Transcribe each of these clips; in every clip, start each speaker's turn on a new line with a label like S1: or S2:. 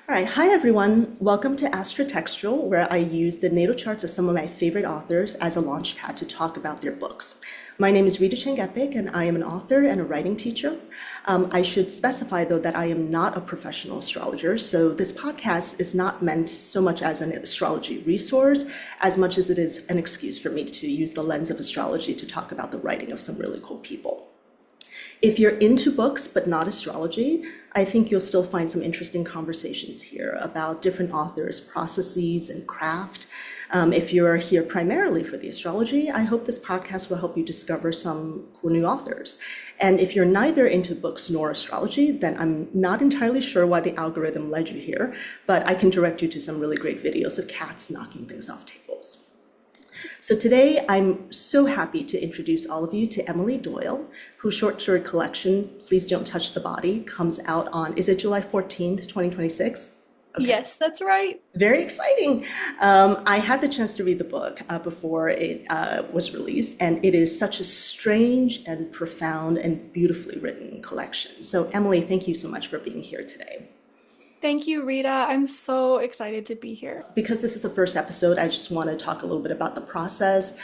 S1: All right, hi everyone. Welcome to AstroTextual, where I use the natal charts of some of my favorite authors as a launchpad to talk about their books. My name is Rita Chang-Eppig, and I am an author and a writing teacher. I should specify, though, that I am not a professional astrologer, so this podcast is not meant so much as an astrology resource, as much as it is an excuse for me to use the lens of astrology to talk about the writing of some really cool people. If you're into books but not astrology, I think you'll still find some interesting conversations here about different authors' processes and craft. If you're here primarily for the astrology, I hope this podcast will help you discover some cool new authors. And if you're neither into books nor astrology, then I'm not entirely sure why the algorithm led you here, but I can direct you to some really great videos of cats knocking things off tables. So today, I'm so happy to introduce all of you to Emily Doyle, whose short story collection, Please Don't Touch the Body, comes out on, is it July 14th, 2026? Okay.
S2: Yes, that's right.
S1: Very exciting. I had the chance to read the book before it was released, and it is such a strange and profound and beautifully written collection. So Emily, thank you so much for being here today.
S2: Thank you, Rita. I'm so excited to be here.
S1: Because this is the first episode, I just want to talk a little bit about the process.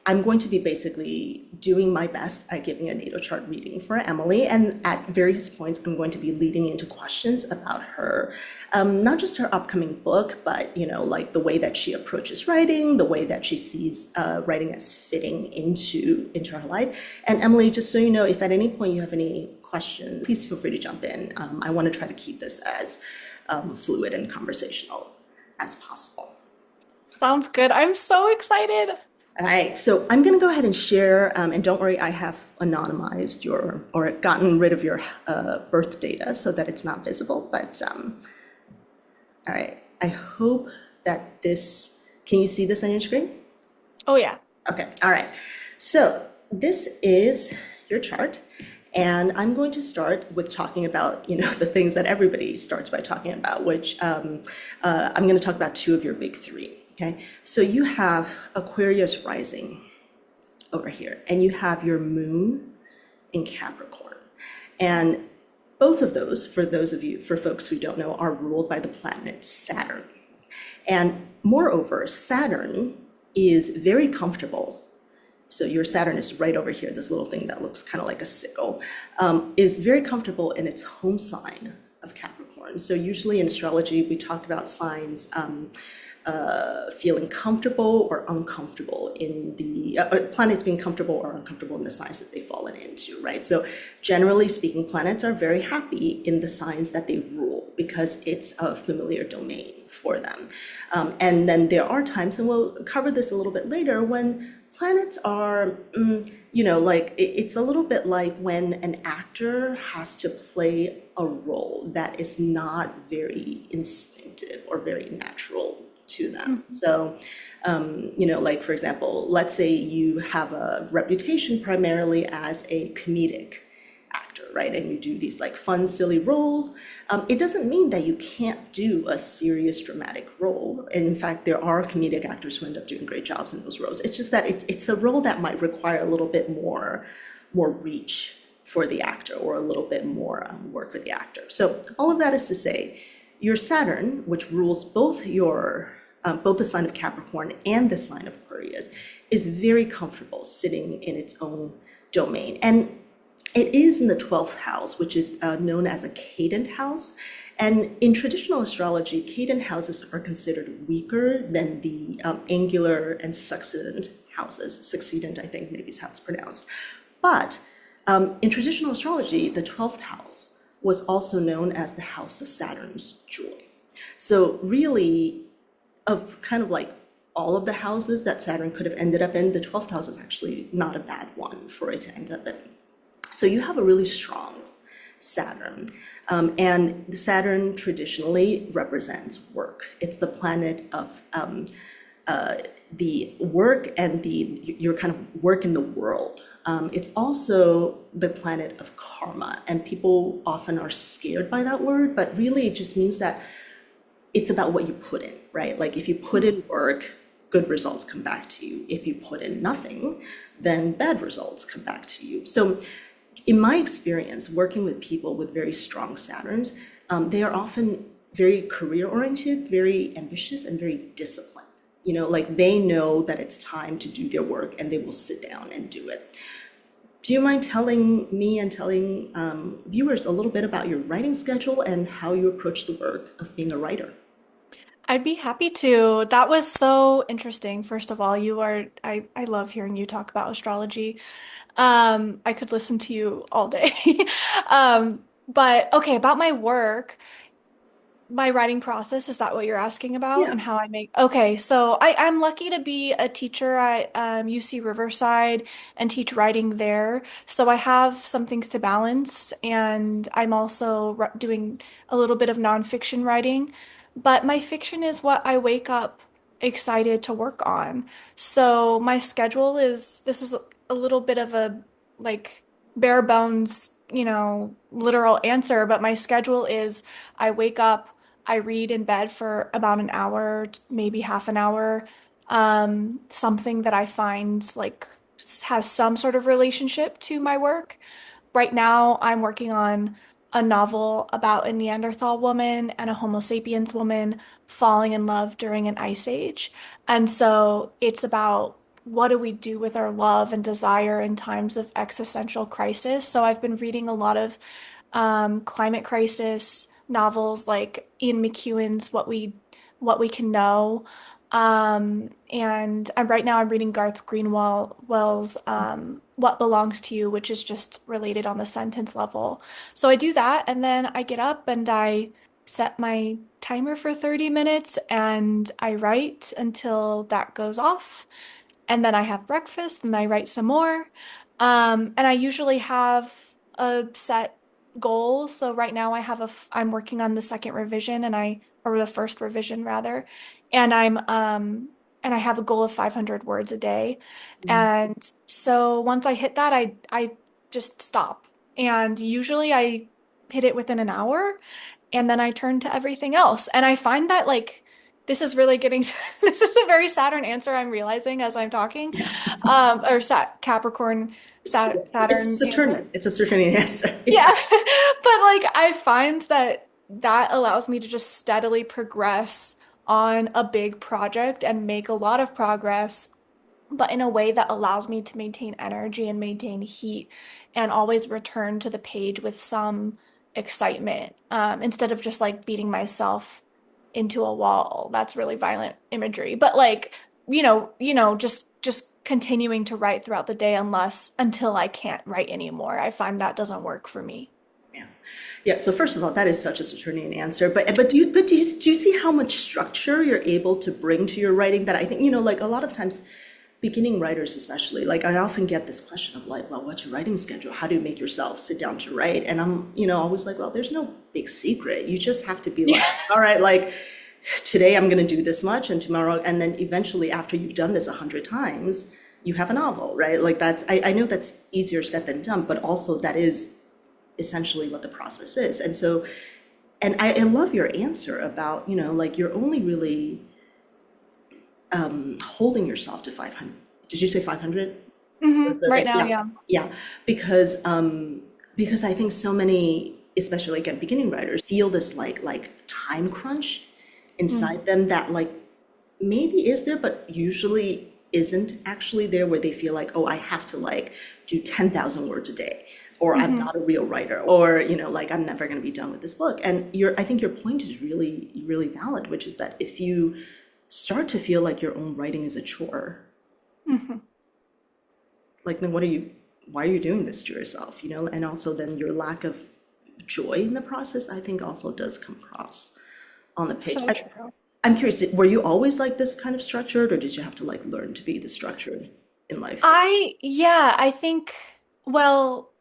S1: I'm going to be basically doing my best at giving a natal chart reading for Emily, and at various points, I'm going to be leading into questions about her, not just her upcoming book, but like the way that she approaches writing, the way that she sees writing as fitting into her life. And Emily, just so you know, if at any point you have any questions, please feel free to jump in. I want to try to keep this as fluid and conversational as possible.
S2: Sounds good. I'm so excited.
S1: All right, so I'm going to go ahead and share, and don't worry, I have anonymized or gotten rid of your birth data so that it's not visible, but all right, I hope that can you see this on your screen?
S2: Oh, yeah.
S1: Okay, all right, so this is your chart, and I'm going to start with talking about, the things that everybody starts by talking about, which I'm going to talk about two of your big three. Okay, so you have Aquarius rising over here, and you have your moon in Capricorn. And both of those, for folks who don't know, are ruled by the planet Saturn. And moreover, Saturn is very comfortable. So your Saturn is right over here, this little thing that looks kind of like a sickle, is very comfortable in its home sign of Capricorn. So usually in astrology, we talk about signs feeling comfortable or uncomfortable in the planets being comfortable or uncomfortable in the signs that they've fallen into, right? So generally speaking, planets are very happy in the signs that they rule because it's a familiar domain for them. And then there are times, and we'll cover this a little bit later, when planets are, it's a little bit like when an actor has to play a role that is not very instinctive or very natural to them. So, like for example, let's say you have a reputation primarily as a comedic actor, right? And you do these like fun, silly roles. It doesn't mean that you can't do a serious dramatic role. And in fact, there are comedic actors who end up doing great jobs in those roles. It's just that it's a role that might require a little bit more reach for the actor, or a little bit more work for the actor. So all of that is to say, your Saturn, which rules both the sign of Capricorn and the sign of Aquarius, is very comfortable sitting in its own domain. And it is in the 12th house, which is known as a cadent house. And in traditional astrology, cadent houses are considered weaker than the angular and succedent houses. Succedent, I think, maybe is how it's pronounced. But in traditional astrology, the 12th house was also known as the house of Saturn's joy. So really, of kind of like all of the houses that Saturn could have ended up in, the 12th house is actually not a bad one for it to end up in. So you have a really strong Saturn. And the Saturn traditionally represents work. It's the planet of the work and your kind of work in the world. It's also the planet of karma, and people often are scared by that word, but really it just means that it's about what you put in, right? Like if you put in work, good results come back to you. If you put in nothing, then bad results come back to you. So in my experience, working with people with very strong Saturns, they are often very career oriented, very ambitious, and very disciplined. Like they know that it's time to do their work and they will sit down and do it. Do you mind telling me and telling viewers a little bit about your writing schedule and how you approach the work of being a writer?
S2: I'd be happy to. That was so interesting. First of all, I love hearing you talk about astrology. I could listen to you all day. But okay, about my work. My writing process, is that what you're asking about?
S1: Yeah.
S2: And how I make, okay, so I'm lucky to be a teacher at UC Riverside and teach writing there. So I have some things to balance, and I'm also doing a little bit of nonfiction writing. But my fiction is what I wake up excited to work on. So my schedule is, this is a little bit of a like bare bones, literal answer, but my schedule is I wake up. I read in bed for about an hour, maybe half an hour. Something that I find like has some sort of relationship to my work. Right now, I'm working on a novel about a Neanderthal woman and a Homo sapiens woman falling in love during an ice age. And so it's about what do we do with our love and desire in times of existential crisis. So I've been reading a lot of climate crisis novels like Ian McEwan's What We Can Know. And right now I'm reading Garth Greenwell's What Belongs to You, which is just related on the sentence level. So I do that, and then I get up and I set my timer for 30 minutes and I write until that goes off. And then I have breakfast and I write some more. And I usually have a set goal. So right now I'm working on the second revision or the first revision rather. And and I have a goal of 500 words a day.
S1: Mm.
S2: And so once I hit that, I just stop. And usually I hit it within an hour and then I turn to everything else. And I find that like this is really getting this is a very Saturn answer I'm realizing as I'm talking.
S1: Yeah.
S2: Or Capricorn
S1: It's
S2: Saturn answer.
S1: Saturnian. It's a Saturnian answer.
S2: Yeah. But like I find that that allows me to just steadily progress on a big project and make a lot of progress, but in a way that allows me to maintain energy and maintain heat and always return to the page with some excitement, instead of just like beating myself into a wall. That's really violent imagery. But like, just continuing to write throughout the day until I can't write anymore. I find that doesn't work for me.
S1: Yeah. Yeah. So first of all, that is such a Saturnian answer. But do you see how much structure you're able to bring to your writing that I think, like a lot of times beginning writers especially, like I often get this question of like, well, what's your writing schedule? How do you make yourself sit down to write? And I'm, always like, well, there's no big secret. You just have to be
S2: Yeah.
S1: like, all right, like today I'm going to do this much and tomorrow, and then eventually after you've done this 100 times, you have a novel, right? Like I know that's easier said than done, but also that is essentially what the process is. And so, and I love your answer about, like you're only really holding yourself to 500. Did you say 500?
S2: Right now,
S1: Yeah,
S2: yeah.
S1: yeah, because I think so many, especially again beginning writers, feel this like time crunch
S2: Mm.
S1: inside them that like maybe is there, but usually isn't actually there, where they feel like, oh, I have to like do 10,000 words a day, or I'm
S2: Hmm.
S1: not a real writer, or like I'm never going to be done with this book. And I think your point is really, really valid, which is that if you start to feel like your own writing is a chore,
S2: Hmm.
S1: like then why are you doing this to yourself, and also then your lack of joy in the process, I think also does come across on the page.
S2: So true.
S1: I'm curious, were you always like this kind of structured, or did you have to like learn to be this structured in life?
S2: Yeah, I think, well,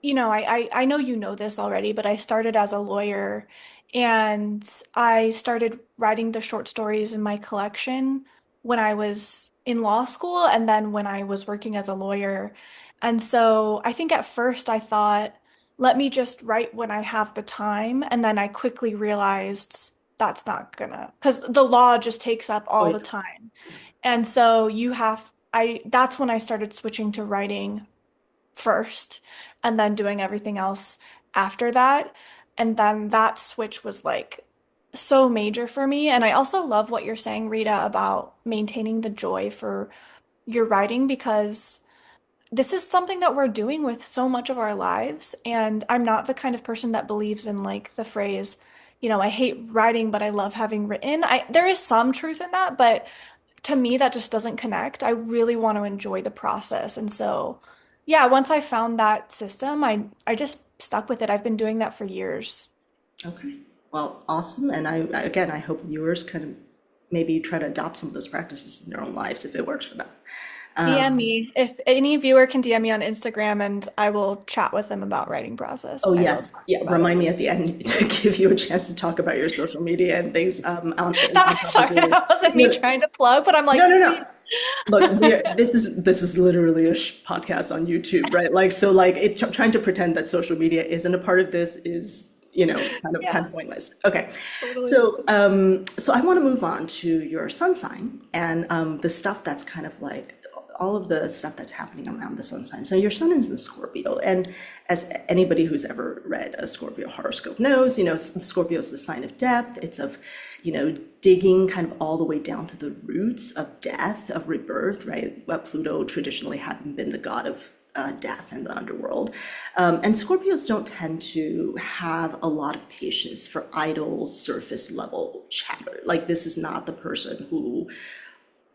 S2: I know you know this already, but I started as a lawyer and I started writing the short stories in my collection when I was in law school and then when I was working as a lawyer. And so I think at first I thought, let me just write when I have the time. And then I quickly realized that's not gonna, because the law just takes up
S1: Oh
S2: all
S1: yeah.
S2: the time. And so that's when I started switching to writing first and then doing everything else after that. And then that switch was like so major for me. And I also love what you're saying, Rita, about maintaining the joy for your writing because this is something that we're doing with so much of our lives. And I'm not the kind of person that believes in like the phrase, I hate writing, but I love having written. There is some truth in that, but to me, that just doesn't connect. I really want to enjoy the process. And so, yeah, once I found that system, I just stuck with it. I've been doing that for years.
S1: Okay. Well, awesome. And again, I hope viewers can maybe try to adopt some of those practices in their own lives if it works for them.
S2: DM me. If any viewer can DM me on Instagram and I will chat with them about writing process.
S1: Oh,
S2: I love
S1: yes.
S2: talking
S1: Yeah.
S2: about it.
S1: Remind me at the end to give you a chance to talk about your social media and things on top of
S2: Sorry,
S1: your.
S2: that wasn't me
S1: No,
S2: trying to plug, but I'm
S1: no,
S2: like,
S1: no, no.
S2: please.
S1: Look, this is literally a podcast on YouTube, right? Like, so like trying to pretend that social media isn't a part of this is, kind
S2: Yeah,
S1: of pointless. Okay.
S2: totally.
S1: So I want to move on to your sun sign and the stuff that's kind of like all of the stuff that's happening around the sun sign. So your sun is in Scorpio, and as anybody who's ever read a Scorpio horoscope knows, Scorpio is the sign of depth. It's of, digging kind of all the way down to the roots of death, of rebirth, right? Pluto traditionally having been the god of death in the underworld. And Scorpios don't tend to have a lot of patience for idle surface level chatter. Like, this is not the person who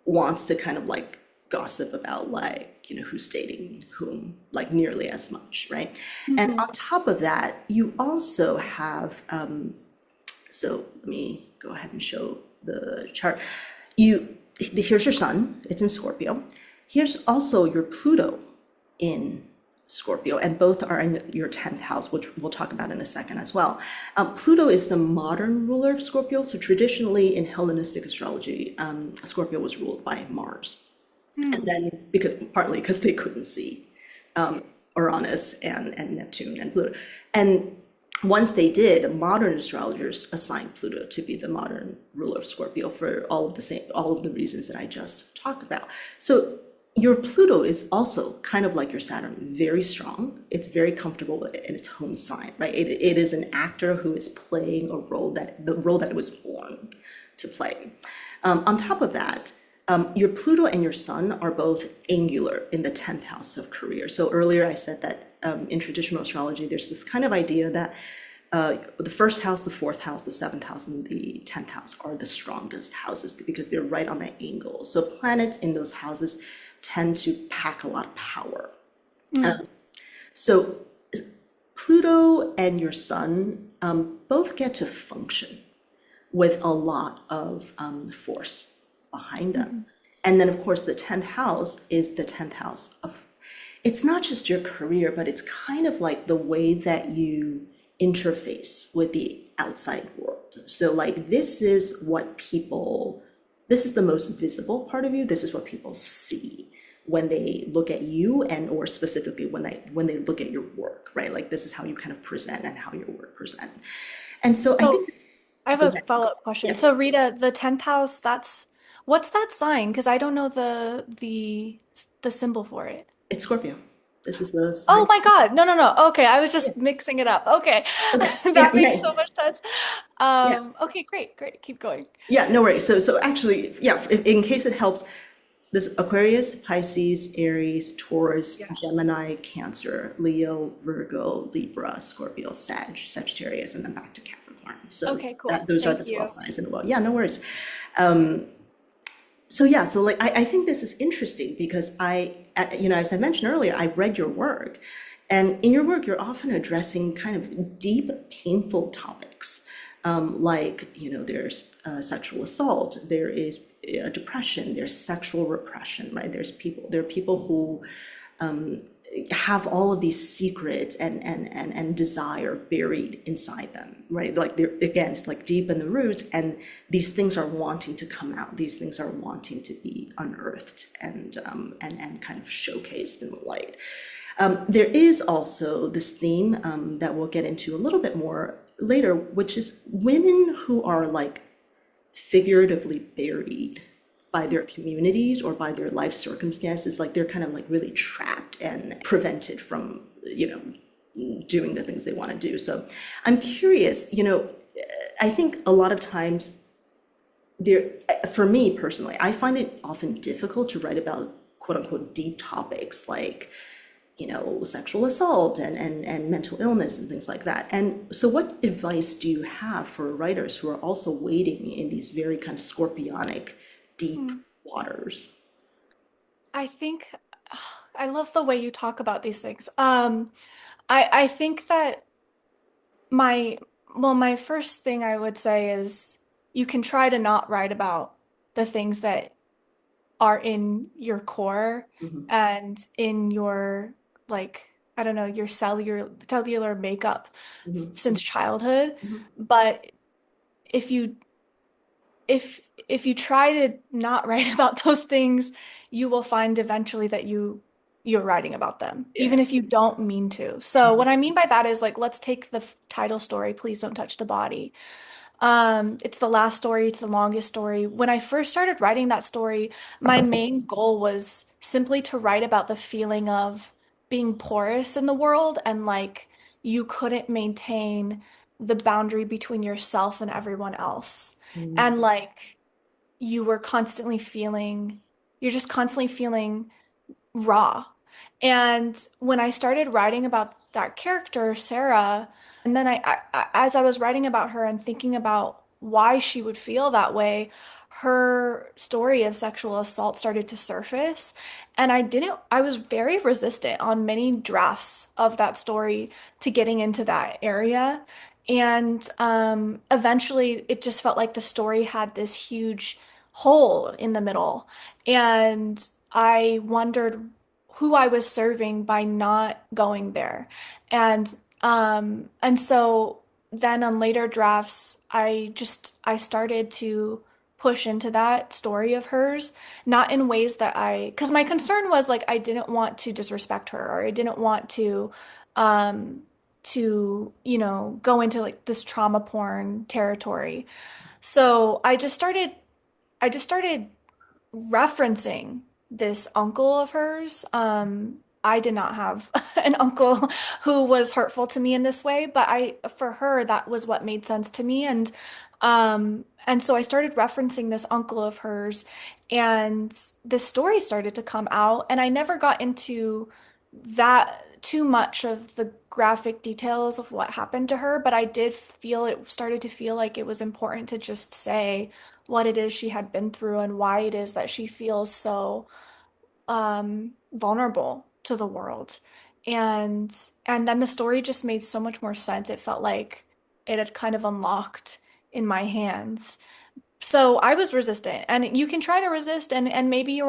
S1: wants to kind of like gossip about like, who's dating whom, like nearly as much, right? And
S2: Mhm.
S1: on top of that, you also have, so let me go ahead and show the chart. Here's your sun, it's in Scorpio. Here's also your Pluto in Scorpio, and both are in your 10th house, which we'll talk about in a second as well. Pluto is the modern ruler of Scorpio. So traditionally in Hellenistic astrology, Scorpio was ruled by Mars. And
S2: Mm.
S1: then partly because they couldn't see Uranus and Neptune and Pluto. And once they did, modern astrologers assigned Pluto to be the modern ruler of Scorpio for all of the reasons that I just talked about. So your Pluto is also kind of like your Saturn, very strong. It's very comfortable in its home sign, right? It is an actor who is playing the role that it was born to play. On top of that, your Pluto and your Sun are both angular in the 10th house of career. So earlier I said that in traditional astrology, there's this kind of idea that the first house, the fourth house, the seventh house, and the 10th house are the strongest houses because they're right on that angle. So planets in those houses tend to pack a lot of power.
S2: Mm.
S1: So Pluto and your Sun both get to function with a lot of force behind them.
S2: Mhm.
S1: And then, of course, the 10th house is the 10th house of, it's not just your career, but it's kind of like the way that you interface with the outside world. So, like, this is the most visible part of you. This is what people see when they look at you, and or specifically when they look at your work, right? Like, this is how you kind of present and how your work present. And so I
S2: So
S1: think
S2: I have
S1: go
S2: a
S1: ahead.
S2: follow-up question.
S1: Yeah,
S2: So Rita, the 10th house, what's that sign? Because I don't know the symbol for it.
S1: it's Scorpio. This is the
S2: Oh
S1: sign.
S2: my God. No, no, no. Okay, I was
S1: Yeah.
S2: just mixing it up. Okay.
S1: Okay. Yeah,
S2: That makes
S1: yeah,
S2: so much sense.
S1: yeah.
S2: Okay, great, great. Keep going.
S1: Yeah, no worries. So actually, yeah, in case it helps, this Aquarius, Pisces, Aries, Taurus,
S2: Yeah.
S1: Gemini, Cancer, Leo, Virgo, Libra, Scorpio, Sagittarius, and then back to Capricorn. So
S2: Okay, cool.
S1: those are the
S2: Thank
S1: 12
S2: you.
S1: signs in a row. Yeah, no worries. So yeah, so like I think this is interesting because as I mentioned earlier, I've read your work, and in your work, you're often addressing kind of deep, painful topics. Like, there's sexual assault, there is depression, there's sexual repression, right? There are people who have all of these secrets and desire buried inside them, right? Like, they're, again, it's like deep in the roots, and these things are wanting to come out. These things are wanting to be unearthed and kind of showcased in the light. There is also this theme that we'll get into a little bit more later, which is women who are like figuratively buried by their communities or by their life circumstances. Like, they're kind of like really trapped and prevented from, doing the things they want to do. So I'm curious, I think a lot of times there, for me personally, I find it often difficult to write about quote unquote deep topics like, sexual assault and mental illness and things like that. And so what advice do you have for writers who are also wading in these very kind of scorpionic, deep
S2: Mm.
S1: waters?
S2: I think I love the way you talk about these things. I think that my my first thing I would say is you can try to not write about the things that are in your core
S1: Hmm.
S2: and in your like I don't know, your cellular makeup
S1: Hmm.
S2: since childhood.
S1: Hmm.
S2: But if you if you try to not write about those things, you will find eventually that you're writing about them,
S1: Yeah.
S2: even if you don't mean to. So what I mean by that is like, let's take the title story, Please Don't Touch the Body. It's the last story, it's the longest story. When I first started writing that story, my main goal was simply to write about the feeling of being porous in the world and like you couldn't maintain the boundary between yourself and everyone else.
S1: Mm.
S2: And like you were constantly feeling, you're just constantly feeling raw. And when I started writing about that character, Sarah, and then as I was writing about her and thinking about why she would feel that way, her story of sexual assault started to surface. And I was very resistant on many drafts of that story to getting into that area. And eventually, it just felt like the story had this huge hole in the middle. And I wondered who I was serving by not going there. And so then on later drafts, I started to push into that story of hers, not in ways that because my concern was like I didn't want to disrespect her or I didn't want um go into like this trauma porn territory. So I just started referencing this uncle of hers. I did not have an uncle who was hurtful to me in this way, but for her, that was what made sense to me. And so I started referencing this uncle of hers, and this story started to come out, and I never got into that too much of the graphic details of what happened to her, but I did feel it started to feel like it was important to just say what it is she had been through and why it is that she feels so vulnerable to the world. And and then the story just made so much more sense. It felt like it had kind of unlocked in my hands. So I was resistant, and you can try to resist, and maybe you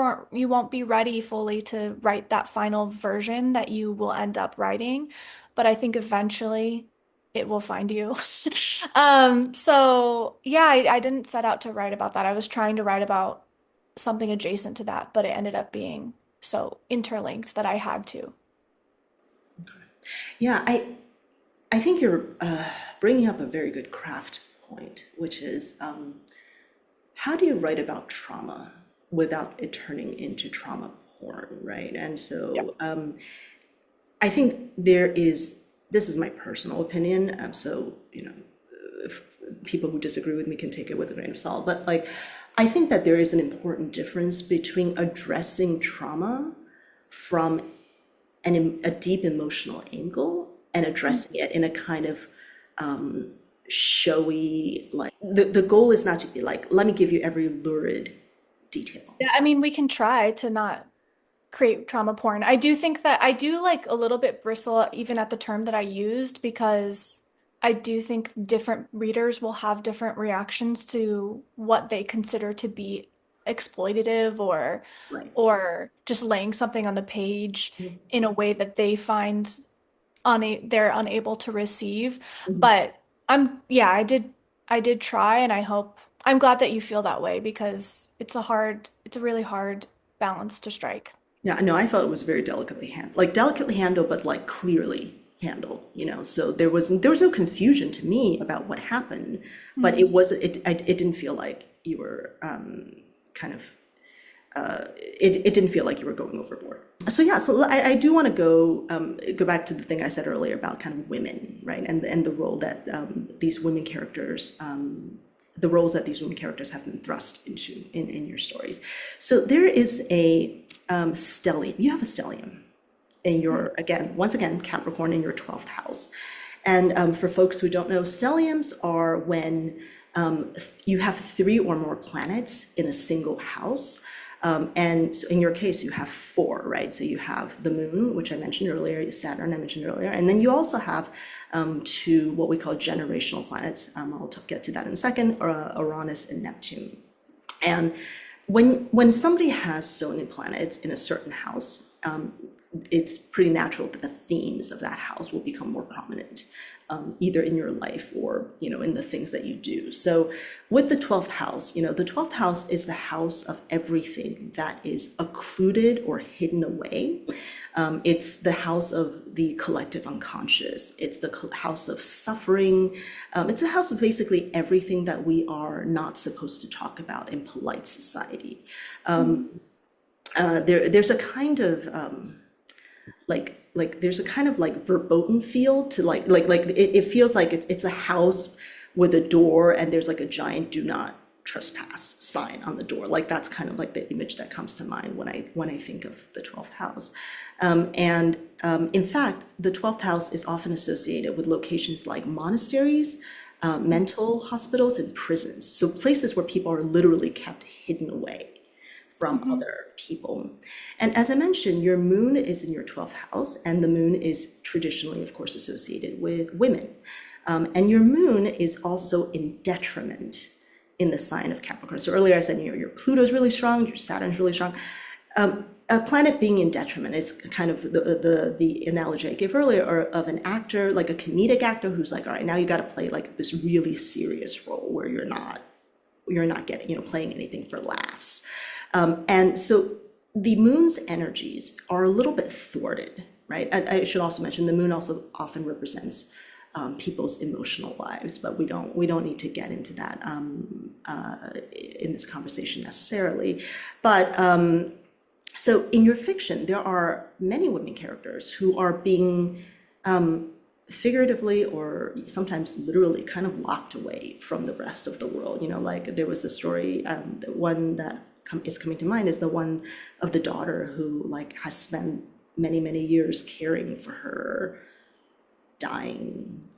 S2: won't be ready fully to write that final version that you will end up writing, but I think eventually it will find you. So yeah, I didn't set out to write about that. I was trying to write about something adjacent to that, but it ended up being so interlinked that I had to.
S1: Yeah, I think you're bringing up a very good craft point, which is how do you write about trauma without it turning into trauma porn, right? And
S2: Yeah.
S1: so I think there is, this is my personal opinion, so, if people who disagree with me can take it with a grain of salt, but like, I think that there is an important difference between addressing trauma from a deep emotional angle and addressing it in a kind of showy, like the goal is not to be like, let me give you every lurid detail.
S2: Yeah, I mean, we can try to not create trauma porn. I do think that I do like a little bit bristle even at the term that I used because I do think different readers will have different reactions to what they consider to be exploitative
S1: Right.
S2: or just laying something on the page
S1: Mhm.
S2: in a way that they find they're unable to receive.
S1: Mhm.
S2: But yeah, I did try and I'm glad that you feel that way because it's a really hard balance to strike.
S1: Yeah, no, I felt it was very delicately handled, like delicately handled, but like clearly handled, So there was no confusion to me about what happened, but
S2: Hmm.
S1: it didn't feel like you were kind of it didn't feel like you were going overboard. So yeah, so I do want to go back to the thing I said earlier about kind of women, right, and the role that these women characters the roles that these women characters have been thrust into in your stories. So there is a stellium. You have a stellium in your, again, once again, Capricorn in your 12th house. And for folks who don't know, stelliums are when you have three or more planets in a single house. And so in your case, you have four, right? So you have the moon, which I mentioned earlier, Saturn, I mentioned earlier. And then you also have two, what we call generational planets. I'll get to that in a second, Uranus and Neptune. And when somebody has so many planets in a certain house, it's pretty natural that the themes of that house will become more prominent, either in your life or, in the things that you do. So with the 12th house, the 12th house is the house of everything that is occluded or hidden away. It's the house of the collective unconscious. It's the house of suffering. It's a house of basically everything that we are not supposed to talk about in polite society. There's a kind of there's a kind of verboten feel to it feels like it's a house with a door and there's like a giant "do not trespass" sign on the door. Like that's kind of like the image that comes to mind when I think of the 12th house. In fact, the 12th house is often associated with locations like monasteries, mental hospitals, and prisons. So places where people are literally kept hidden away from other people. And as I mentioned, your moon is in your 12th house, and the moon is traditionally, of course, associated with women. And your moon is also in detriment in the sign of Capricorn. So earlier I said, your Pluto's really strong, your Saturn's really strong. A planet being in detriment is kind of the analogy I gave earlier of an actor, like a comedic actor who's like, all right, now you got to play like this really serious role where you're not getting, playing anything for laughs. And so the moon's energies are a little bit thwarted, right? I should also mention the moon also often represents people's emotional lives, but we don't need to get into that in this conversation necessarily. But so in your fiction, there are many women characters who are being figuratively or sometimes literally kind of locked away from the rest of the world. Like there was a story, the one that is coming to mind is the one of the daughter who has spent many years caring for her dying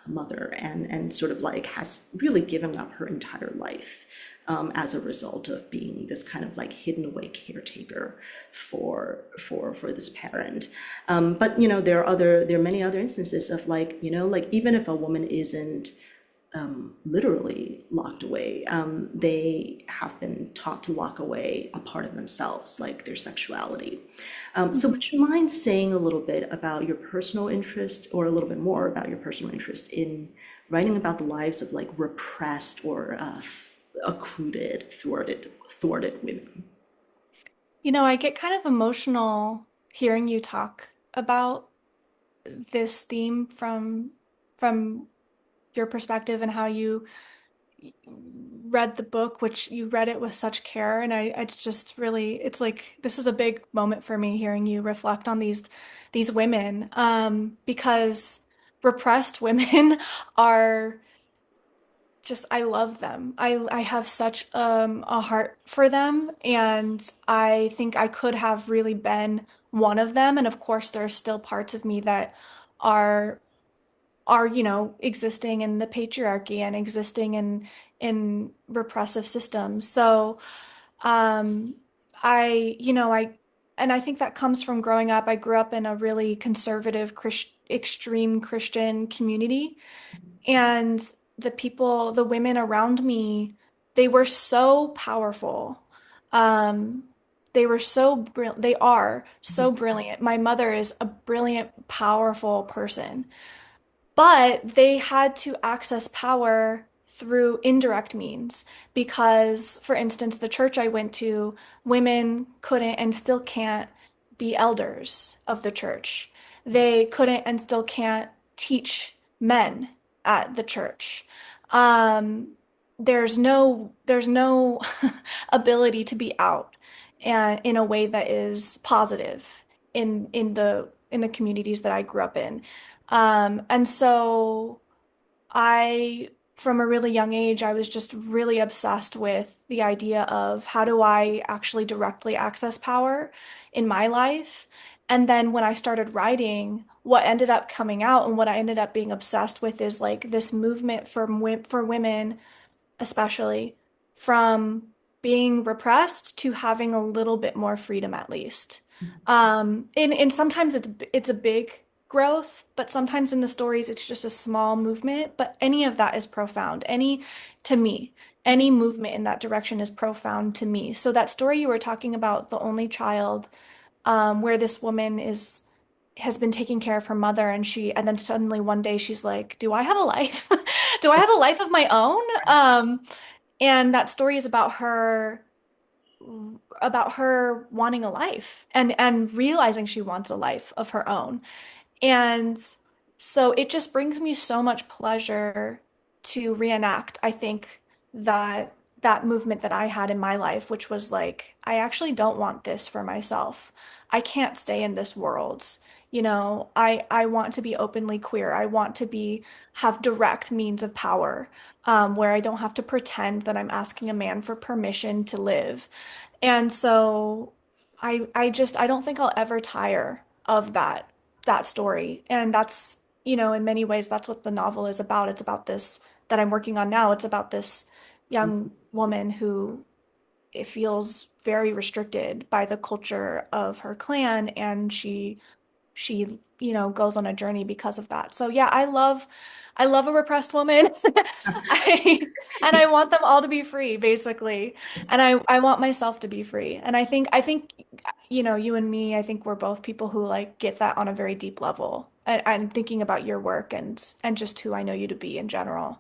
S1: mother and sort of has really given up her entire life as a result of being this kind of hidden away caretaker for this parent. But there are many other instances of even if a woman isn't literally locked away, they have been taught to lock away a part of themselves, like their sexuality. So would you mind saying a little bit about your personal interest, or a little bit more about your personal interest in writing about the lives of repressed or occluded, thwarted women?
S2: I get kind of emotional hearing you talk about this theme from your perspective and how you read the book, which you read it with such care. And it's just really, it's like, this is a big moment for me hearing you reflect on these women, because repressed women are just, I love them. I have such a heart for them, and I think I could have really been one of them. And of course, there's still parts of me that are existing in the patriarchy and existing in repressive systems. So um I think that comes from growing up. I grew up in a really conservative extreme Christian community, and the women around me, they were so powerful. Um, they are so brilliant. My mother is a brilliant, powerful person, but they had to access power through indirect means because, for instance, the church I went to, women couldn't and still can't be elders of the church. They couldn't and still can't teach men at the church. Um, there's no ability to be out. and in a way that is positive in the communities that I grew up in. And so I, from a really young age, I was just really obsessed with the idea of how do I actually directly access power in my life. And then when I started writing, what ended up coming out and what I ended up being obsessed with is like this movement for women, especially from being repressed to having a little bit more freedom at least. And sometimes it's a big growth, but sometimes in the stories it's just a small movement. But any of that is profound. To me, any movement in that direction is profound to me. So that story you were talking about, the only child, where this woman has been taking care of her mother and then suddenly one day she's like, do I have a life? Do I have a life of my own? And that story is about her wanting a life and realizing she wants a life of her own. And so it just brings me so much pleasure to reenact, I think, that that movement that I had in my life, which was like, I actually don't want this for myself. I can't stay in this world. I want to be openly queer. I want to have direct means of power, where I don't have to pretend that I'm asking a man for permission to live. And so I don't think I'll ever tire of that story. And that's, in many ways, that's what the novel is about. It's about this that I'm working on now. It's about this young woman who it feels very restricted by the culture of her clan, and she goes on a journey because of that. So yeah, I love a repressed woman. I and I want them all to be free, basically. And I want myself to be free. And I think you and me, I think we're both people who like get that on a very deep level. And I'm thinking about your work and just who I know you to be in general.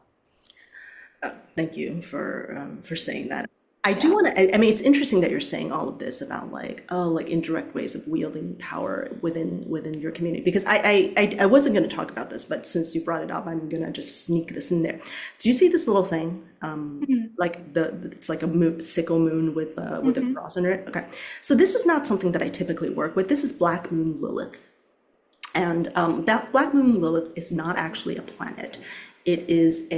S1: Thank you for saying that. I do
S2: Yeah.
S1: want to. I mean, it's interesting that you're saying all of this about like, oh, like indirect ways of wielding power within your community. Because I wasn't going to talk about this, but since you brought it up, I'm going to just sneak this in there. Do you see this little thing?
S2: Mhm.
S1: Like it's like a sickle moon with a
S2: Mhm.
S1: cross under it. Okay, so this is not something that I typically work with. This is Black Moon Lilith. And that Black Moon Lilith is not actually a planet. It is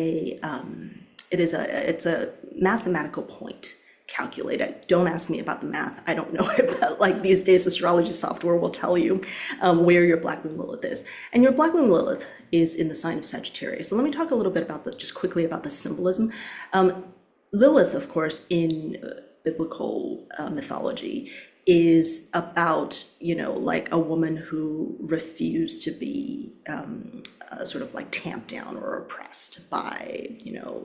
S1: it's a mathematical point calculated. Don't ask me about the math. I don't know it, but like these days, astrology software will tell you where your Black Moon Lilith is. And your Black Moon Lilith is in the sign of Sagittarius. So let me talk a little bit about just quickly about the symbolism. Lilith, of course, in biblical mythology, is about, like a woman who refused to be sort of like tamped down or oppressed by,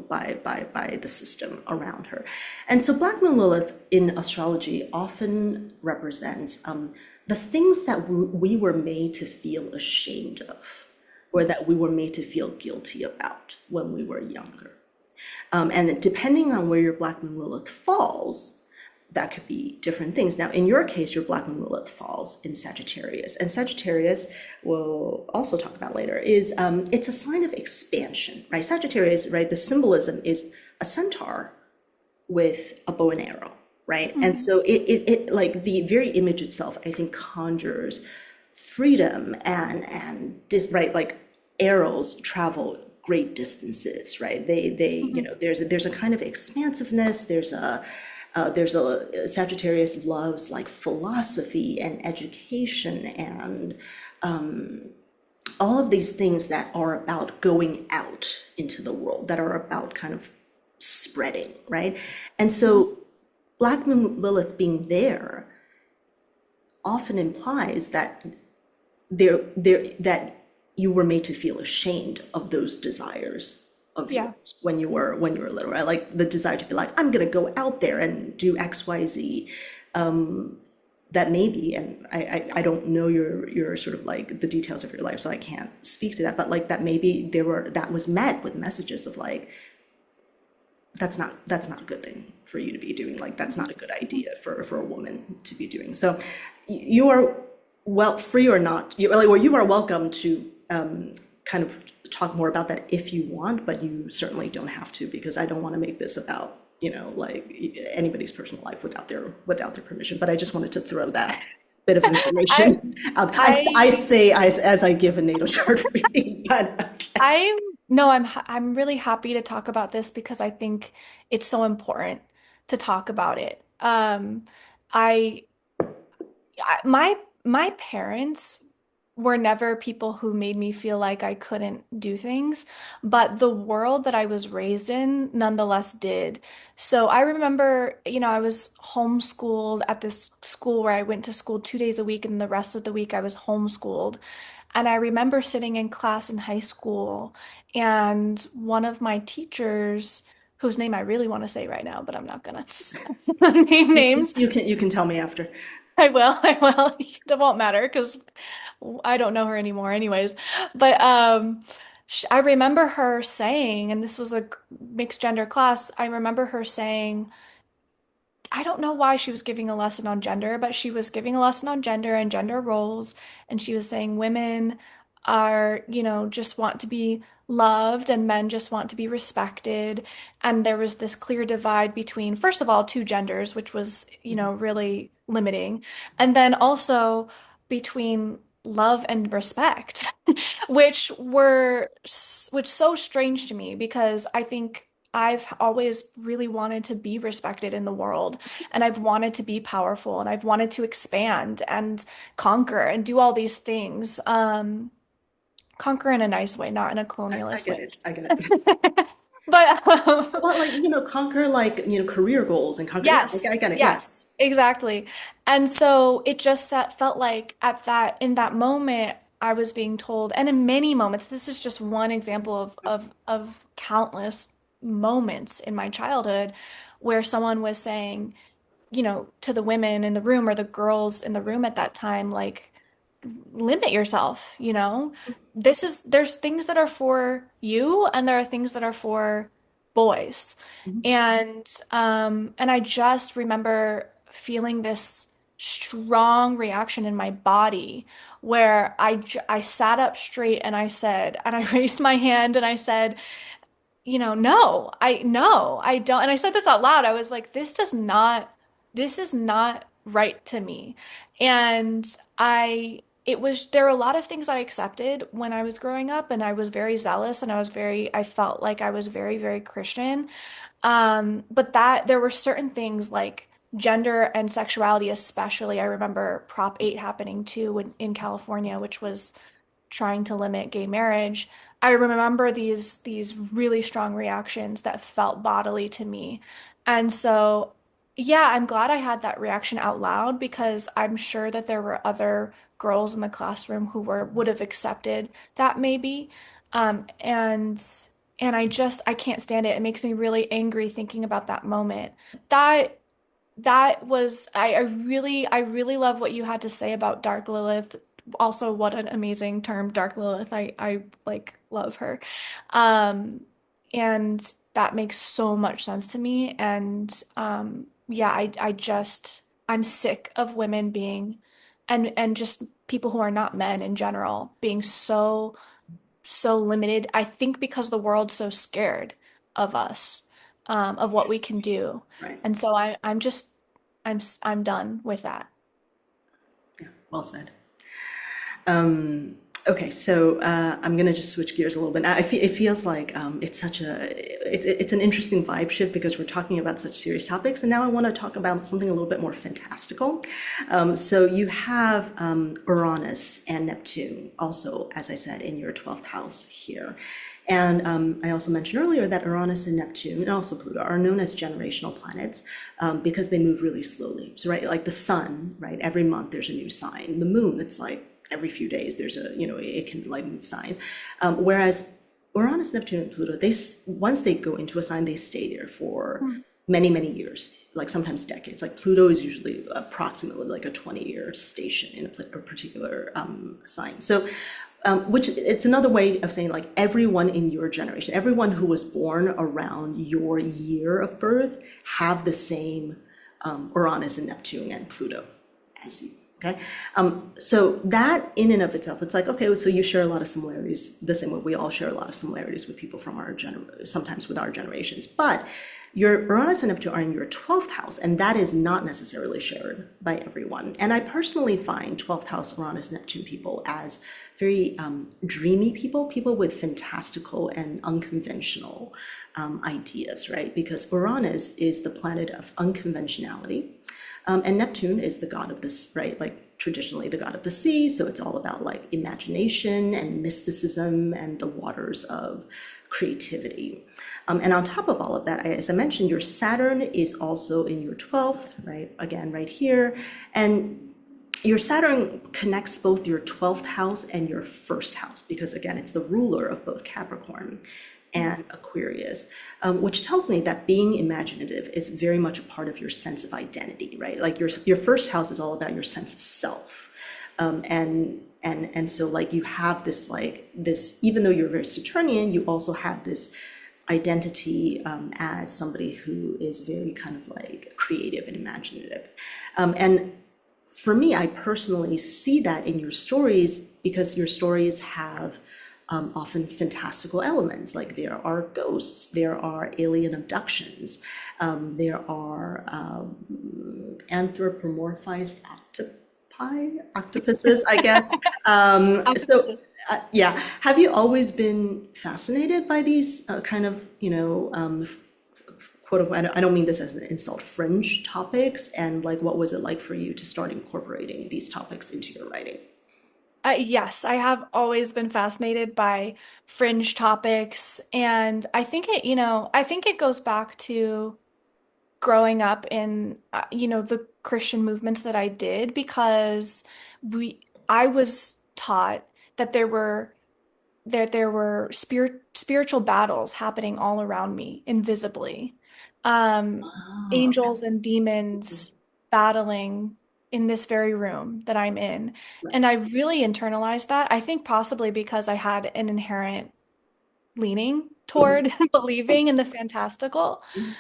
S1: by the system around her. And so Black Moon Lilith in astrology often represents the things that we were made to feel ashamed of, or that we were made to feel guilty about when we were younger. And depending on where your Black Moon Lilith falls, that could be different things. Now, in your case, your Black Moon Lilith falls in Sagittarius. And Sagittarius, we'll also talk about later, is it's a sign of expansion, right? Sagittarius, right? The symbolism is a centaur with a bow and arrow, right? And
S2: Mhm.
S1: so it like the very image itself, I think, conjures freedom right, like arrows travel great distances, right?
S2: Mhm.
S1: There's a kind of expansiveness. There's a Sagittarius loves like philosophy and education and all of these things that are about going out into the world, that are about kind of spreading, right? And so Black Moon Lilith being there often implies that that you were made to feel ashamed of those desires of
S2: Yeah.
S1: yours when you were little, right? Like the desire to be like, I'm gonna go out there and do X, Y, Z. That maybe, and I don't know your sort of like the details of your life, so I can't speak to that, but like that maybe that was met with messages of like, that's not a good thing for you to be doing. Like that's not a good idea for a woman to be doing. So you are well free or not, or you are welcome to kind of talk more about that if you want, but you certainly don't have to because I don't want to make this about like anybody's personal life without their permission. But I just wanted to throw that bit of
S2: I
S1: information out. I
S2: I
S1: say as I give a natal chart reading, but okay.
S2: I'm no, I'm really happy to talk about this because I think it's so important to talk about it. I, my parents were never people who made me feel like I couldn't do things, but the world that I was raised in nonetheless did. So I remember, I was homeschooled at this school where I went to school 2 days a week, and the rest of the week I was homeschooled. And I remember sitting in class in high school, and one of my teachers, whose name I really want to say right now, but I'm not gonna name names.
S1: You can tell me after.
S2: I will, I will. It won't matter because I don't know her anymore anyways. But I remember her saying, and this was a mixed gender class, I remember her saying, I don't know why she was giving a lesson on gender, but she was giving a lesson on gender and gender roles. And she was saying women are, just want to be loved and men just want to be respected. And there was this clear divide between, first of all, two genders, which was, really limiting. And then also between love and respect, which so strange to me because I think I've always really wanted to be respected in the world, and I've wanted to be powerful, and I've wanted to expand and conquer and do all these things. Conquer in a nice way, not in a
S1: I
S2: colonialist
S1: get
S2: way.
S1: it. I get it.
S2: But
S1: Well, like, conquer like, career goals and conquer. Yeah, I
S2: yes,
S1: get it. Yeah.
S2: yes, exactly. And so it just felt like in that moment, I was being told, and in many moments, this is just one example of countless moments in my childhood where someone was saying, to the women in the room or the girls in the room at that time, like, limit yourself, there's things that are for you and there are things that are for boys.
S1: Mhm.
S2: And I just remember feeling this strong reaction in my body where I sat up straight and I said, and I raised my hand and I said, no, I don't. And I said this out loud. I was like, this is not right to me. And there were a lot of things I accepted when I was growing up, and I was very zealous, and I felt like I was very, very Christian. But there were certain things like gender and sexuality, especially. I remember Prop 8 happening too in California, which was trying to limit gay marriage. I remember these really strong reactions that felt bodily to me. And so, yeah, I'm glad I had that reaction out loud because I'm sure that there were other girls in the classroom who would have accepted that maybe. And I can't stand it. It makes me really angry thinking about that moment. That that was I really love what you had to say about Dark Lilith. Also, what an amazing term, Dark Lilith. I like love her. Um and that makes so much sense to me. And yeah, I'm sick of women being and just people who are not men in general being so limited. I think because the world's so scared of us, of what we can do.
S1: Right.
S2: And so I'm done with that.
S1: Yeah. Well said. Okay, so I'm gonna just switch gears a little bit. Now, it feels like it's an interesting vibe shift because we're talking about such serious topics, and now I want to talk about something a little bit more fantastical. So you have Uranus and Neptune also, as I said, in your 12th house here. And I also mentioned earlier that Uranus and Neptune, and also Pluto, are known as generational planets because they move really slowly. So, right, like the sun, right, every month there's a new sign. The moon, it's like every few days there's it can like move signs. Whereas Uranus, Neptune, and Pluto, once they go into a sign, they stay there for many, many years, like sometimes decades. Like Pluto is usually approximately like a 20-year station in a particular sign. So which it's another way of saying like everyone in your generation, everyone who was born around your year of birth have the same Uranus and Neptune and Pluto as you. Okay, so that in and of itself, it's like, okay, so you share a lot of similarities, the same way we all share a lot of similarities with people from sometimes with our generations. But Your Uranus and Neptune are in your 12th house, and that is not necessarily shared by everyone. And I personally find 12th house Uranus Neptune people as very dreamy people, people with fantastical and unconventional ideas, right? Because Uranus is the planet of unconventionality. And Neptune is the god of this, right? Like traditionally the god of the sea. So it's all about like imagination and mysticism and the waters of creativity. And on top of all of that, as I mentioned, your Saturn is also in your 12th, right? Again, right here. And your Saturn connects both your 12th house and your first house because, again, it's the ruler of both Capricorn and Aquarius, which tells me that being imaginative is very much a part of your sense of identity, right? Like your first house is all about your sense of self. And so like you have this like this, even though you're very Saturnian, you also have this identity as somebody who is very kind of like creative and imaginative. And for me, I personally see that in your stories because your stories have often fantastical elements. Like there are ghosts, there are alien abductions, there are anthropomorphized octopuses, I guess. So
S2: Octopuses.
S1: yeah, have you always been fascinated by these kind of, quote unquote, I don't mean this as an insult, fringe topics? And like, what was it like for you to start incorporating these topics into your writing?
S2: Yes, I have always been fascinated by fringe topics, and I think it goes back to growing up in the Christian movements that I did because we I was taught that there were spiritual battles happening all around me invisibly. Um,
S1: Oh,
S2: Angels and demons battling in this very room that I'm in.
S1: right.
S2: And I really internalized that. I think possibly because I had an inherent leaning
S1: Mhm,
S2: toward believing in the fantastical.
S1: mhm,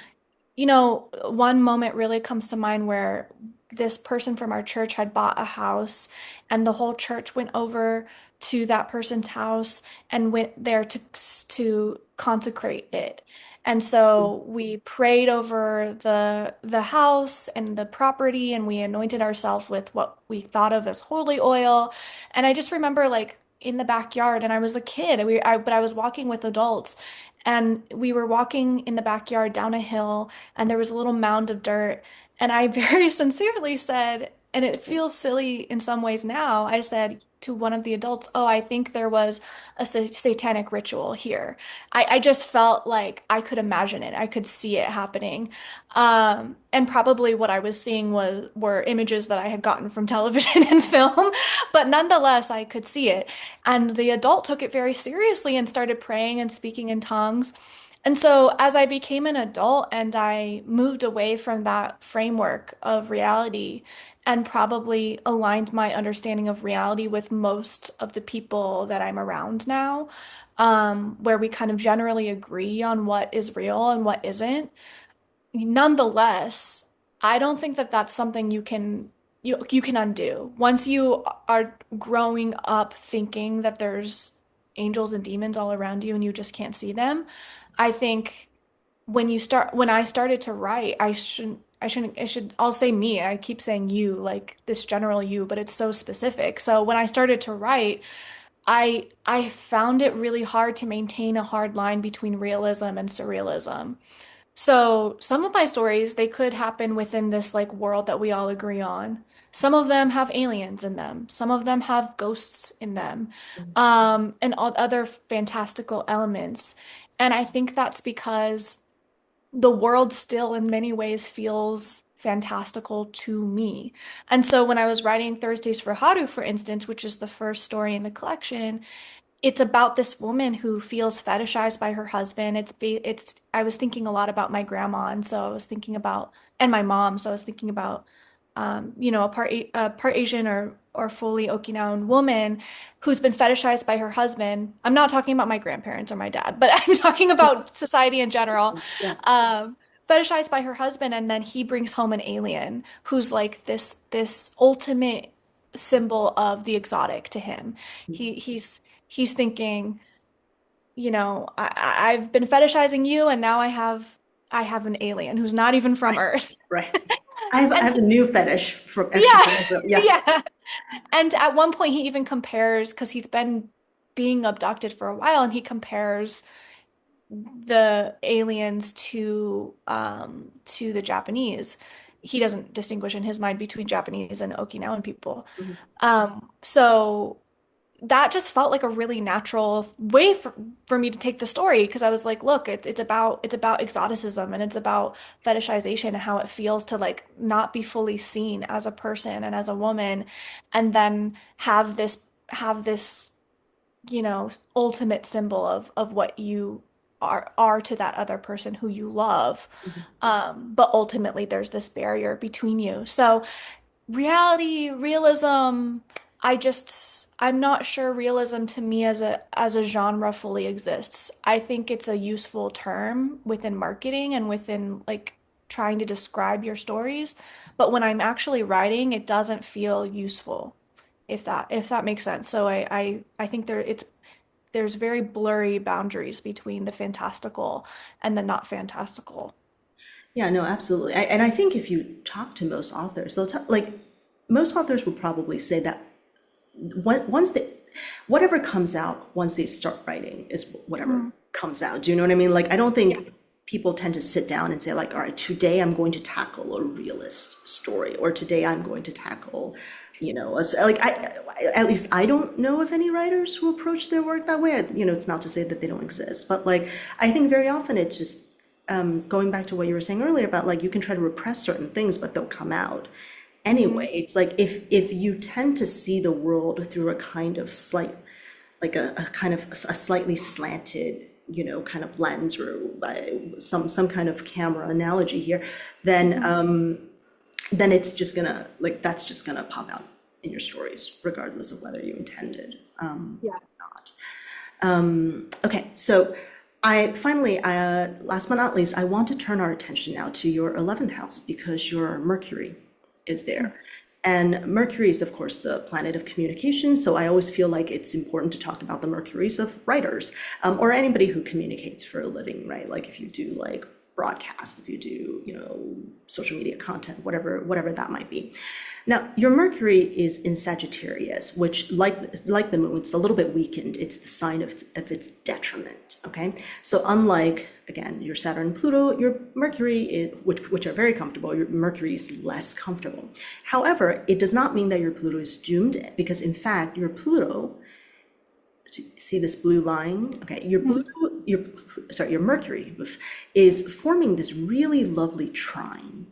S2: One moment really comes to mind where this person from our church had bought a house, and the whole church went over to that person's house and went there to consecrate it. And so we prayed over the house and the property, and we anointed ourselves with what we thought of as holy oil. And I just remember like in the backyard, and I was a kid, but I was walking with adults. And we were walking in the backyard down a hill, and there was a little mound of dirt. And I very sincerely said, and it feels silly in some ways now, I said to one of the adults, "Oh, I think there was a satanic ritual here." I just felt like I could imagine it, I could see it happening. And probably what I was seeing were images that I had gotten from television and film, but nonetheless, I could see it. And the adult took it very seriously and started praying and speaking in tongues. And so, as I became an adult and I moved away from that framework of reality and probably aligned my understanding of reality with most of the people that I'm around now, where we kind of generally agree on what is real and what isn't. Nonetheless, I don't think that that's something you can undo. Once you are growing up thinking that there's angels and demons all around you and you just can't see them, I think when I started to write, I'll say me. I keep saying you, like this general you, but it's so specific. So when I started to write, I found it really hard to maintain a hard line between realism and surrealism. So some of my stories, they could happen within this like world that we all agree on. Some of them have aliens in them. Some of them have ghosts in them, and all other fantastical elements. And I think that's because the world still in many ways feels fantastical to me. And so when I was writing Thursdays for Haru, for instance, which is the first story in the collection, it's about this woman who feels fetishized by her husband. I was thinking a lot about my grandma, and so I was thinking about and my mom, so I was thinking about a part Asian or fully Okinawan woman who's been fetishized by her husband. I'm not talking about my grandparents or my dad, but I'm talking about society in general.
S1: yeah.
S2: Um, Fetishized by her husband, and then he brings home an alien who's like this ultimate symbol of the exotic to him. He's thinking, I've been fetishizing you, and now I have I have an alien who's not even from
S1: Right.
S2: Earth.
S1: Right. I
S2: And
S1: have
S2: so,
S1: a new fetish for
S2: yeah,
S1: extraterrestrial. Yeah.
S2: yeah. And at one point, he even compares, because he's been being abducted for a while, and he compares the aliens to the Japanese. He doesn't distinguish in his mind between Japanese and Okinawan people.
S1: Mhm.
S2: So that just felt like a really natural way for me to take the story, because I was like, look, it's about exoticism, and it's about fetishization and how it feels to like not be fully seen as a person and as a woman, and then have this ultimate symbol of what you are to that other person who you love.
S1: Mhm.
S2: But ultimately there's this barrier between you. So reality, realism, I'm not sure realism to me as a genre fully exists. I think it's a useful term within marketing and within like trying to describe your stories, but when I'm actually writing, it doesn't feel useful, if that makes sense. So I think there's very blurry boundaries between the fantastical and the not fantastical.
S1: Yeah, no, absolutely. And I think if you talk to most authors, they'll talk like most authors will probably say that once they, whatever comes out once they start writing is whatever
S2: Mm.
S1: comes out. Do you know what I mean? Like, I don't
S2: Yeah.
S1: think people tend to sit down and say like, all right, today I'm going to tackle a realist story, or today I'm going to tackle, like at least I don't know of any writers who approach their work that way. It's not to say that they don't exist, but like, I think very often it's just going back to what you were saying earlier about like you can try to repress certain things, but they'll come out
S2: Hmm.
S1: anyway. It's like if you tend to see the world through a kind of slight, like a kind of a slightly slanted, kind of lens, or by some kind of camera analogy here, then
S2: Hmm.
S1: then it's just gonna like that's just gonna pop out in your stories, regardless of whether you intended
S2: Yeah.
S1: or not. Okay, so I finally, last but not least, I want to turn our attention now to your 11th house because your Mercury is there. And Mercury is, of course, the planet of communication. So I always feel like it's important to talk about the Mercuries of writers, or anybody who communicates for a living, right? Like if you do like broadcast, if you do, social media content, whatever that might be. Now, your Mercury is in Sagittarius, which, like the moon, it's a little bit weakened. It's the sign of its detriment. Okay, so unlike again your Saturn and Pluto, your Mercury is, which are very comfortable. Your Mercury is less comfortable. However, it does not mean that your Pluto is doomed, because in fact your Pluto, see this blue line? Okay, your
S2: Mhm.
S1: Pluto, your Mercury is forming this really lovely trine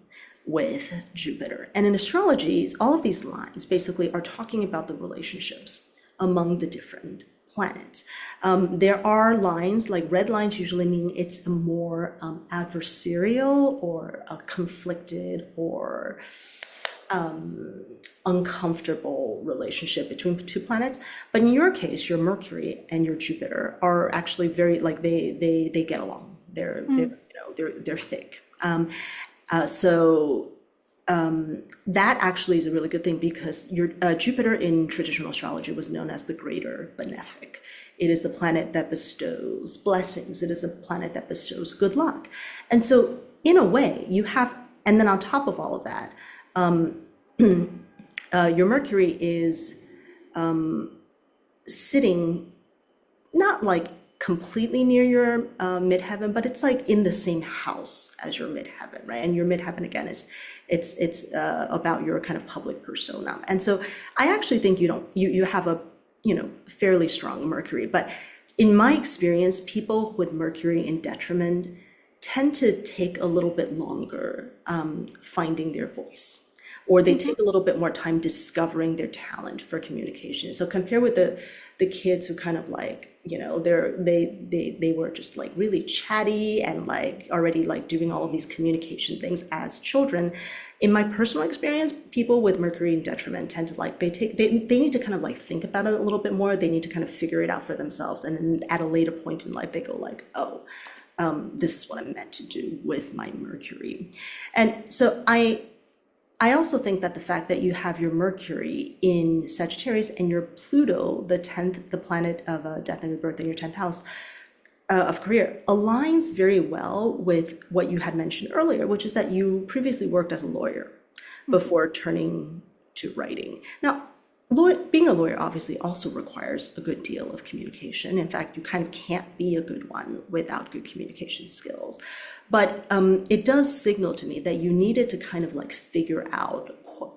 S1: with Jupiter. And in astrology, all of these lines basically are talking about the relationships among the different planets. There are lines, like red lines usually mean it's a more adversarial or a conflicted or uncomfortable relationship between two planets. But in your case, your Mercury and your Jupiter are actually very like they get along. They're
S2: Mm.
S1: they're thick. So that actually is a really good thing, because your Jupiter in traditional astrology was known as the greater benefic. It is the planet that bestows blessings. It is a planet that bestows good luck. And so in a way you have, and then on top of all of that, your Mercury is sitting not like completely near your midheaven, but it's like in the same house as your midheaven, right? And your midheaven again is it's about your kind of public persona. And so I actually think you have a fairly strong Mercury, but in my experience, people with Mercury in detriment tend to take a little bit longer finding their voice, or they
S2: Mhm.
S1: take a little bit more time discovering their talent for communication. So compare with the kids who kind of like, they were just like really chatty and like already like doing all of these communication things as children. In my personal experience, people with Mercury in detriment tend to like they need to kind of like think about it a little bit more. They need to kind of figure it out for themselves, and then at a later point in life they go like, oh, this is what I'm meant to do with my Mercury. And so I also think that the fact that you have your Mercury in Sagittarius and your Pluto, the 10th, the planet of death and rebirth in your 10th house, of career aligns very well with what you had mentioned earlier, which is that you previously worked as a lawyer before turning to writing. Now, being a lawyer obviously also requires a good deal of communication. In fact, you kind of can't be a good one without good communication skills. But it does signal to me that you needed to kind of like figure out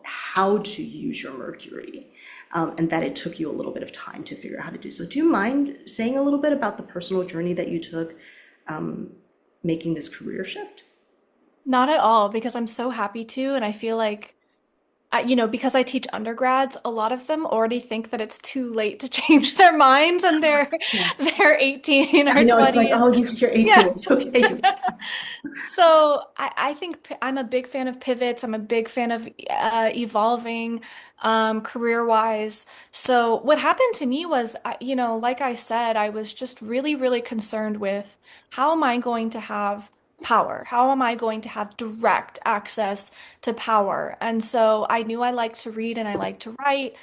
S1: how to use your Mercury, and that it took you a little bit of time to figure out how to do so. Do you mind saying a little bit about the personal journey that you took making this career shift?
S2: Not at all, because I'm so happy to, and I feel like because I teach undergrads, a lot of them already think that it's too late to change their minds and
S1: Yeah.
S2: they're 18
S1: I
S2: or
S1: know it's like,
S2: 20 and
S1: oh, you're 18,
S2: yeah.
S1: it's okay.
S2: So I think I'm a big fan of pivots. I'm a big fan of evolving career-wise. So what happened to me was, like I said, I was just really, really concerned with how am I going to have power? How am I going to have direct access to power? And so I knew I liked to read and I liked to write.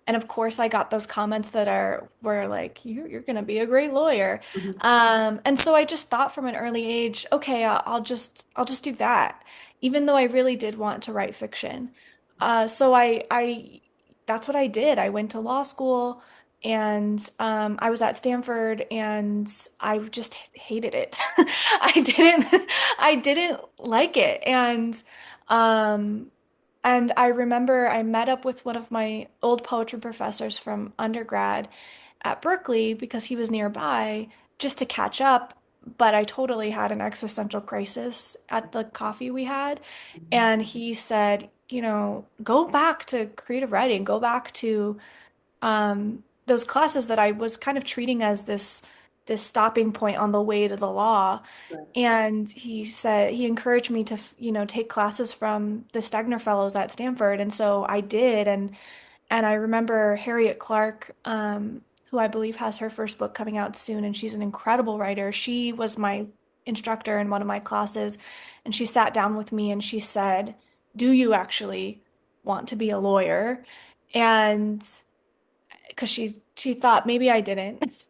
S2: And of course, I got those comments that were like, you're going to be a great lawyer. And so I just thought from an early age, okay, I'll just do that, even though I really did want to write fiction. So that's what I did. I went to law school, and I was at Stanford, and I just hated it. I didn't like it, um, and I remember I met up with one of my old poetry professors from undergrad at Berkeley because he was nearby just to catch up. But I totally had an existential crisis at the coffee we had. And he said, go back to creative writing, go back to those classes that I was kind of treating as this stopping point on the way to the law. And he said he encouraged me to, take classes from the Stegner Fellows at Stanford. And so I did. And I remember Harriet Clark, who I believe has her first book coming out soon, and she's an incredible writer. She was my instructor in one of my classes, and she sat down with me and she said, "Do you actually want to be a lawyer?" And because she thought maybe I didn't.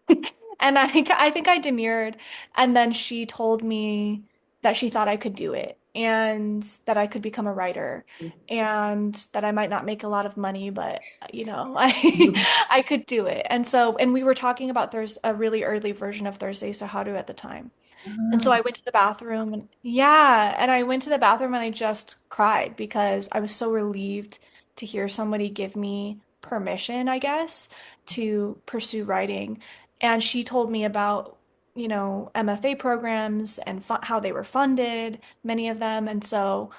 S2: And I think I demurred. And then she told me that she thought I could do it and that I could become a writer and that I might not make a lot of money, but I could do it. And we were talking about there's a really early version of Thursday Sahadu at the time. And so I went to the bathroom and yeah, and I went to the bathroom and I just cried because I was so relieved to hear somebody give me permission, I guess, to pursue writing. And she told me about, MFA programs and fu how they were funded, many of them. And so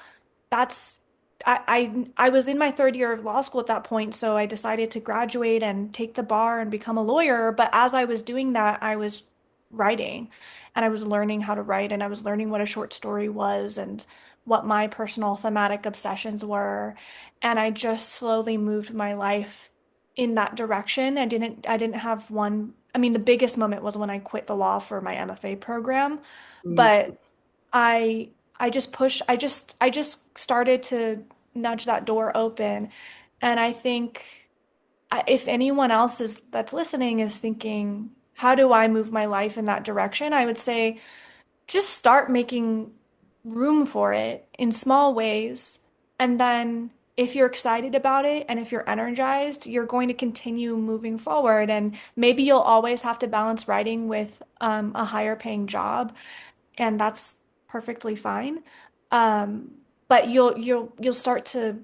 S2: that's I was in my third year of law school at that point, so I decided to graduate and take the bar and become a lawyer. But as I was doing that, I was writing and I was learning how to write and I was learning what a short story was and what my personal thematic obsessions were. And I just slowly moved my life in that direction. I didn't have one, I mean, the biggest moment was when I quit the law for my MFA program, but I just started to nudge that door open. And I think if anyone else is that's listening is thinking, how do I move my life in that direction? I would say just start making room for it in small ways. And then if you're excited about it and if you're energized, you're going to continue moving forward. And maybe you'll always have to balance writing with a higher paying job, and that's perfectly fine. Um, but you'll start to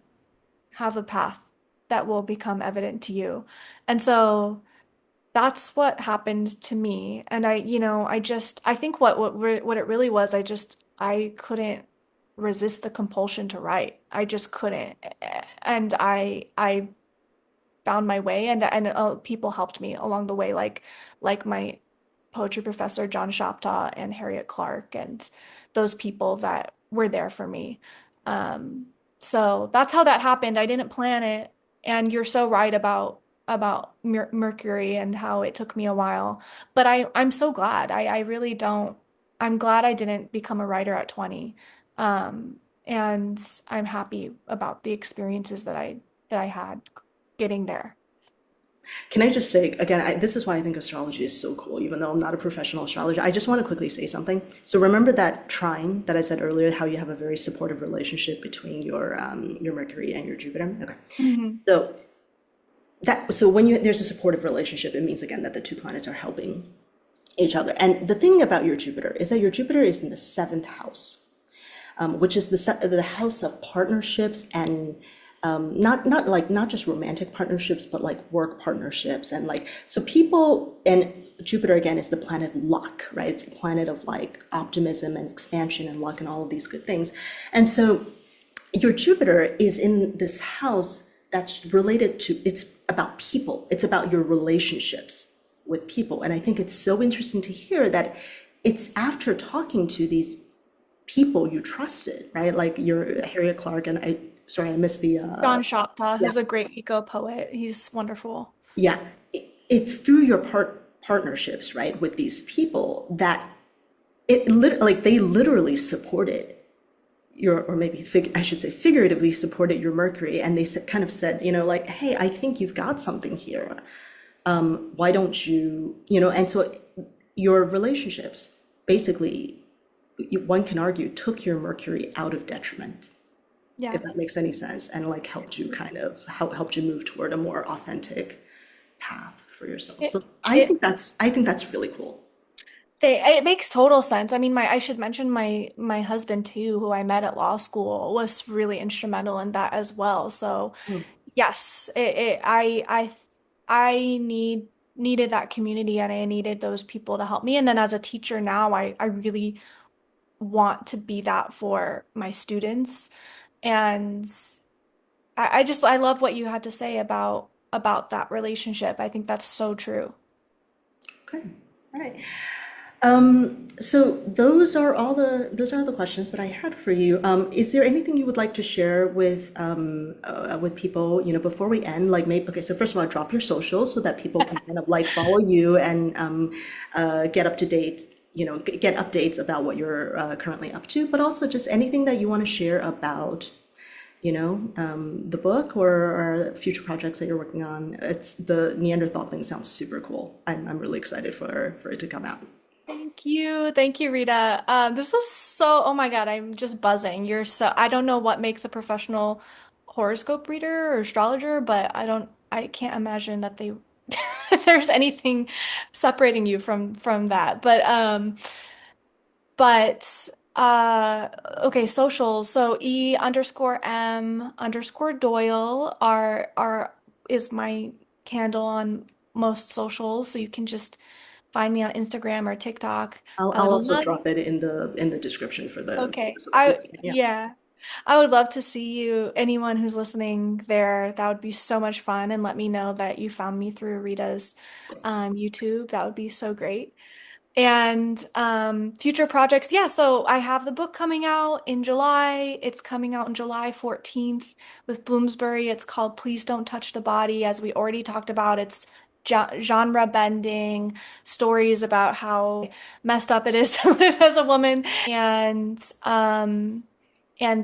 S2: have a path that will become evident to you. And so that's what happened to me. And I think what it really was, I couldn't resist the compulsion to write. I just couldn't. And I found my way, and people helped me along the way, like my poetry professor John Shoptaw and Harriet Clark and those people that were there for me. Um, so that's how that happened. I didn't plan it, and you're so right about Mercury and how it took me a while. But I'm so glad. I really don't. I'm glad I didn't become a writer at 20. And I'm happy about the experiences that I had getting there.
S1: can I just say again, this is why I think astrology is so cool, even though I'm not a professional astrologer. I just want to quickly say something. So remember that trine that I said earlier, how you have a very supportive relationship between your Mercury and your Jupiter? Okay.
S2: Hmm.
S1: So so when there's a supportive relationship, it means again that the two planets are helping each other. And the thing about your Jupiter is that your Jupiter is in the seventh house, which is the house of partnerships and not just romantic partnerships, but like work partnerships and like so people and Jupiter again is the planet of luck, right? It's the planet of like optimism and expansion and luck and all of these good things. And so your Jupiter is in this house that's related to, it's about people, it's about your relationships with people. And I think it's so interesting to hear that it's after talking to these people you trusted, right? Like your Harriet Clark and sorry, I missed the,
S2: John Shoptaw,
S1: yeah,
S2: who's a great eco poet. He's wonderful.
S1: yeah. It's through your partnerships, right, with these people that like they literally supported or maybe I should say figuratively supported your Mercury, and they kind of said, like, hey, I think you've got something here. Why don't you, and so your relationships basically, one can argue, took your Mercury out of detriment,
S2: Yeah.
S1: if that makes any sense, and like helped you kind of helped you move toward a more authentic path for yourself.
S2: It
S1: So
S2: it
S1: I think that's really cool.
S2: it makes total sense. I mean, I should mention my husband too, who I met at law school, was really instrumental in that as well. So
S1: Mm.
S2: yes, I needed that community and I needed those people to help me. And then as a teacher now, I really want to be that for my students. And I love what you had to say about that relationship. I think that's so true.
S1: Okay. All right. So those are all the questions that I had for you. Is there anything you would like to share with people, before we end? Like maybe okay, so first of all, drop your socials so that people can kind of like follow you and get up to date, get updates about what you're currently up to, but also just anything that you want to share about, the book or future projects that you're working on. It's the Neanderthal thing sounds super cool. I'm really excited for it to come out.
S2: Thank you. Thank you, Rita. This was so, oh my God, I'm just buzzing. I don't know what makes a professional horoscope reader or astrologer, but I can't imagine that there's anything separating you from that. But okay, socials. So E_M_Doyle is my handle on most socials. So you can just find me on Instagram or TikTok. I
S1: I'll
S2: would
S1: also
S2: love,
S1: drop it in the description for the
S2: okay.
S1: so that people can, yeah.
S2: Yeah. I would love to see you, anyone who's listening there. That would be so much fun. And let me know that you found me through Rita's YouTube. That would be so great. And future projects, yeah, so I have the book coming out in July. It's coming out on July 14th with Bloomsbury. It's called Please Don't Touch the Body. As we already talked about, it's genre bending stories about how messed up it is to live as a woman. And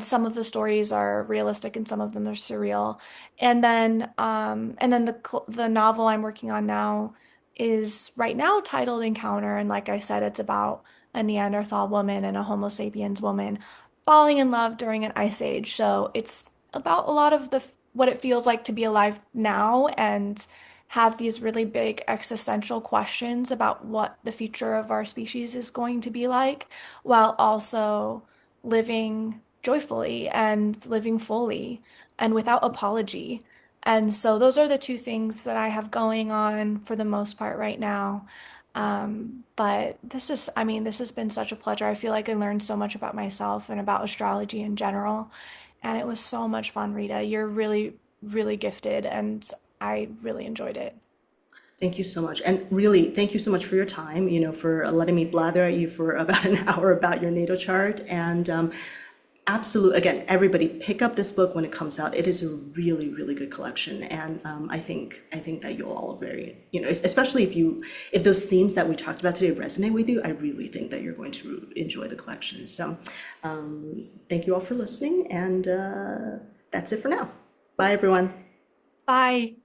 S2: some of the stories are realistic and some of them are surreal. And then the novel I'm working on now is right now titled Encounter. And like I said, it's about a Neanderthal woman and a Homo sapiens woman falling in love during an ice age. So it's about a lot of what it feels like to be alive now and have these really big existential questions about what the future of our species is going to be like, while also living joyfully and living fully and without apology. And so those are the two things that I have going on for the most part right now. But I mean, this has been such a pleasure. I feel like I learned so much about myself and about astrology in general. And it was so much fun, Rita. You're really, really gifted, and I really enjoyed it.
S1: Thank you so much. And really, thank you so much for your time, for letting me blather at you for about an hour about your natal chart. And absolute, again, everybody pick up this book when it comes out. It is a really, really good collection. And I think that you'll all very, especially if those themes that we talked about today resonate with you, I really think that you're going to enjoy the collection. So thank you all for listening. And that's it for now. Bye, everyone.
S2: Bye.